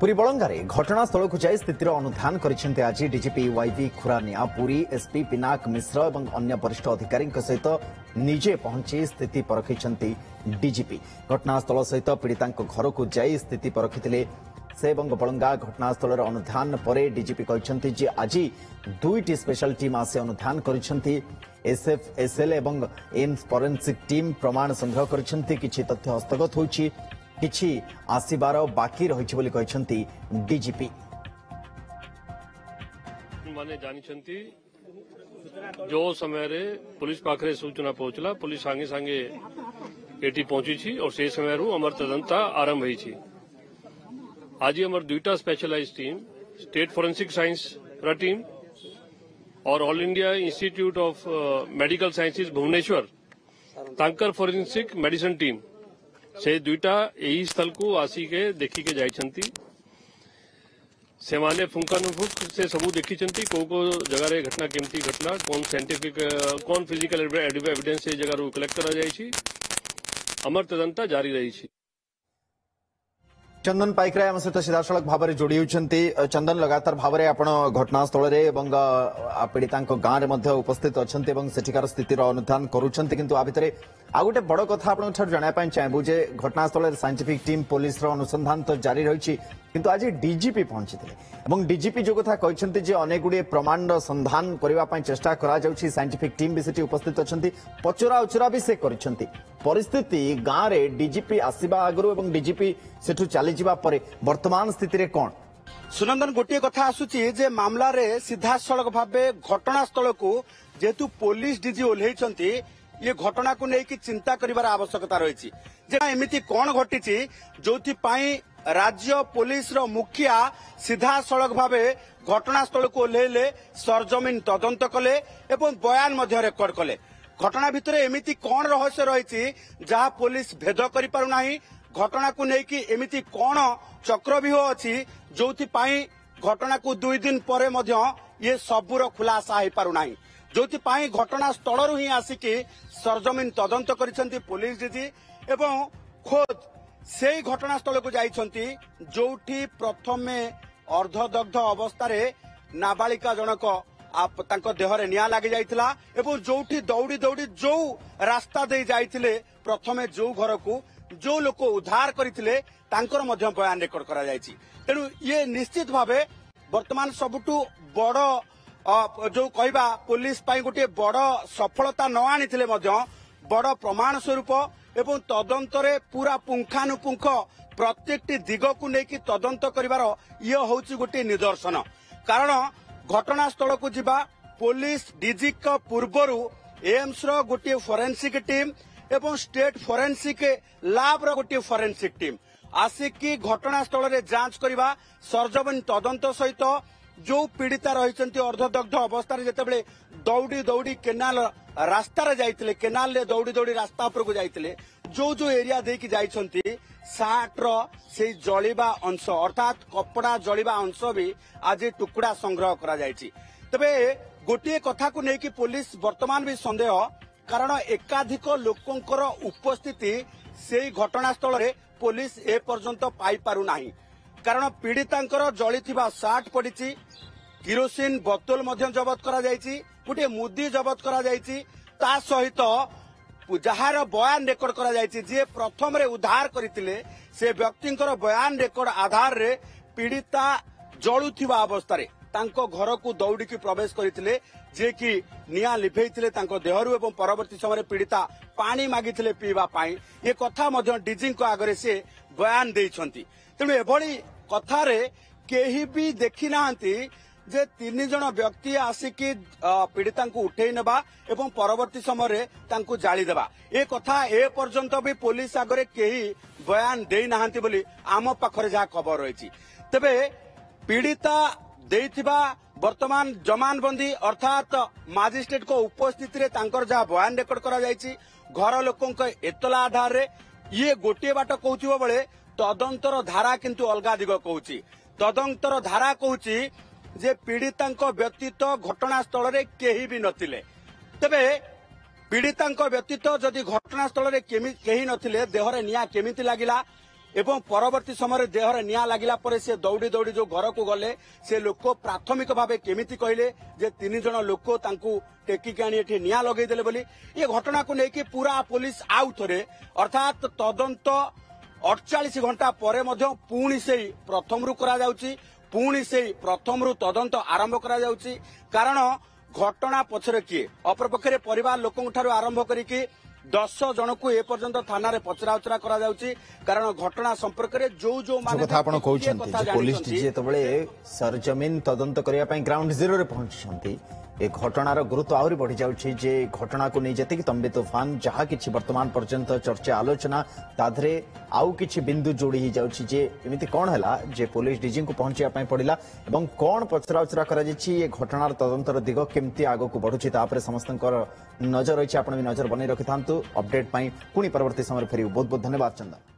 पुरी बलंगारे घटनास्थल को जाई स्थितिर अनुधान करिसेंते आज DGP YB Khurania Puri SP Pinak Mishra और अन्य वरिष्ठ अधिकारी सहित निजे पहुंची स्थिति परखिसेंते डीजीपी। घटनास्थल सहित पीड़िता घर को जाई स्थिति परखिथिले से बलंगा घटनास्थल अनुधान पर डीजीपी कहते जे आज दुईटी स्पेशल टीम आसे अनुधान करिसेंते। एसएफ एसएल एवं एम्स फोरेंसिक टीम प्रमाण संग्रह करिसेंते। किछि तथ्य हस्तगत होइछि, किछि आसीबार बाकी रहिछि बोली कहछंती डीजीपी। माने जानिछंती जो समय रे पुलिस पाखरे सूचना पहुंचला, पुलिस संगे संगे एटी पहुंची छी और से समय रु अमर तदंता आरंभ होई छी। आज अमर दुईटा specialised team state forensic science रा टीम और All India Institute of Medical Sciences Bhubaneswar तांकर फोरेंसिक मेडिसिन टीम से दुईटा यही स्थल को आसिके देखी के जाइछंती। से माने फुंकानुफुक से सबू देखी को जगह रे घटना केमती घटना कौन साइंटिफिक कौन फिजिकल एविडेंस से जगह कलेक्ट करा जाइछि। अमर तदंता जारी रही छी। चंदन पाइकराय आम सहित सीधासलख भाव में जोड़ी होती। चंदन लगातार भाव में आपण घटनास्थल पीड़िता गाँव में उपस्थित अच्छा सेठिकार स्थितिर अनुधान करुँच किंतु आ भितर आ गोटे बड़ कथा आप जानापी चाहबू जे घटनास्थल साइंटिफिक टीम पुलिस अनुसंधान तो जारी रही किंतु आज डीजीपी पहुंची डीजीपी जो कथा कहते अनेक गुड़े प्रमाण संधान करने चेष्टा साइंटिफिक टीम भी सेठी उपस्थित अच्छा पचरा उचरा भी से करिसेंती। परिस्थिति गाँव में डीजीपी आसवा आगु डीजीपी सेठू चली जावा परे वर्तमान स्थिति रे कौन सुनंदन गोटे कथा आसुची जे मामला रे सीधा सड़क भावे घटनास्थल को जेतु पुलिस डीजी ओल्हेइचंती ये घटना को लेकिन चिंता करिवार आवश्यकता रही जे एमिति कौन घटी जोथि पाई राज्य पुलिस रो मुखिया सीधा सड़क भावे घटनास्थल को ओल्हेले सरजमीन तदंत कले एवं बयान मध्य रेकर्ड कले। घटना भितर एमिति कौन रहस्य रही जहाँ पुलिस भेद करि पारु नाही। घटना को लेकिन एमिति कौन चक्रव्यूह अच्छी जोथि पाई घटना को 2 दिन पर ये सबूर खुलासा हो पारु नाही। जोथि पाई घटना स्थल ही आसिकी सरजमीन तदंत करिसेंती पुलिस डीजी एवं खोद से घटनास्थल को जाइछंती जोठी प्रथमे अर्धदग्ध अवस्था नाबालिका जनक तांको देहरे निया लागि जाइथिला एवं जोठी दौड़ी दौड़ी जो रास्ता दे जाइथिले प्रथमे जो घर को जो लोक उद्धार करथिले तांकर मध्य बयान रेकर्ड करा जायछि। तेणु ये निश्चित भावे वर्तमान सबुठु बड़ जो कहबा पुलिस पाई गोटे बड़ सफलता न आनिथिले मध्य बड़ प्रमाण स्वरूप एवं तदंतरे पूरा पुंखानुपुंख प्रत्येकटी दिग को लेकिन तदंत करिवार ये होउछि गोटे निदर्शन। कारण घटनास्थल को जिबा पुलिस डीजी का पूर्वरु एम्स रो गोटे फोरेंसिक टीम एवं स्टेट फोरेंसिक लैब रो गोटे फोरेंसिक टीम आसिकी घटनास्थल रे जांच करबा सरजमीन तदंत सहित जो पीड़िता रही अर्धदग्ध अवस्था जितेबाला दौड़ी दौड़ी केनाल रास्तार जाइतिले केनाल रे दौड़ी दौड़ी रास्ता उपर को जाइतिले जो जो एरिया देकी जाइछंती सार्ट रो से जलिबा अंश अर्थात कपड़ा जलिबा अंश भी आज टुकड़ा संग्रह करा जाइछि। तबे गोटे कथा को लेकी पुलिस वर्तमान भी संदेह कारण एकाधिक लोकंकर उपस्थिति से घटनास्थल रे पुलिस ए पर्यंत पाई पारु नाही। कारण पीड़ितांकर जलिथिबा सार्ट पड़िछि, किरोसिन बोतल मध्य जबत करा जाइछि, गोटे मुदी जबत करा जाइछि, ता सहित जहार बयान रेकर्ड करा जाइछि जे प्रथम रे उद्धार करितिले से व्यक्तिंकर बयान रेकर्ड आधार रे पीड़िता जलुथिबा अवस्था रे तांको घर को दौड़ी की प्रवेश करथिले जे कि निया लिभेइथिले तांको देहरु एवं परवर्ती समय पीड़िता पानी मागिथिले पीवा पाई ये कथा मध्य डीजी को आगरे से बयान देइछंती। तेणु एभली कथारे केही भी देखी नाहंती जे 3 जण व्यक्ति आसिकी पीड़िता को उठेई नेबा एवं परवर्ती समय तांको जाली देबा ए कथा ए पर्यंत भी पुलिस आगरे केही बयान देई नाहंती बोली आम पाखरे जा खबर रही। तबे पीड़िता देइथिबा वर्तमान जमानबंदी अर्थात मजिस्ट्रेट को उपस्थिति रे तांकर जहा बयान रेकर्ड करा जायछि घर लोकंक एतला आधार रे ये गोटे बाट कहउथिबो बेले तदंतर धारा किंतु अलगा दिग कहउछि। तदंतर धारा कहउछि जे पीड़ितांक व्यतीत घटनास्थल रे केही भी नथिले। तबे पीड़ितांक व्यतीत जदि घटनास्थल रे केही नथिले देहरे निया केमिति लागिला एवं परवर्ती समय देहरे निया लागिला परे से दौड़ी दौड़ी जो घर को गले से लोक प्राथमिक भाव केमिति कहले जे 3 जण लोक तांकू टेकिक आनी एठी निया लगेई देले बोली ये घटना को लेके पूरा पुलिस आउ थरे अर्थात तदंत 48 घंटा परे मध्य पुणी से प्रथमरू करा जाउची पुणी से प्रथमरू तदंत आरंभ करा जाउची कारण घटना पछरे किए अपरपक्षे परिवार लोकन ठारू आरंभ करिकि 10 जन को ए पर्यंत थाना रे पचरा उचरा करा जाउची कारण घटना संपर्क रे जो माने कथा आपण कहउछन्ती जे पुलिस जेतबळे सरजमीन तदंत करिया पई ग्राउंड जीरो रे पहुंचछन्ती ए घटनार गुरुत्व आहुरी बढ़ी जाउछि जे घटना को नै जति तंबे तूफान जहा किछि वर्तमान पर्यंत चर्चा आलोचना ताधरे आउ किछि बिंदु जोड़ी ही जाउछि जे एमिति कोन हला जे पुलिस डीजी को पहुंचिया पई पड़िला एवं कोन पचरा उचरा करा जिछि ए घटनार तदंतर दिग केमति आगो को बढ़ुछि तापरे समस्तंकर नजर रहिछि आपण भी नजर बनै रखिथांतु अपडेट पई पुनी परवर्ती समय फेरि बहुत बहुत धन्यवाद चंदन।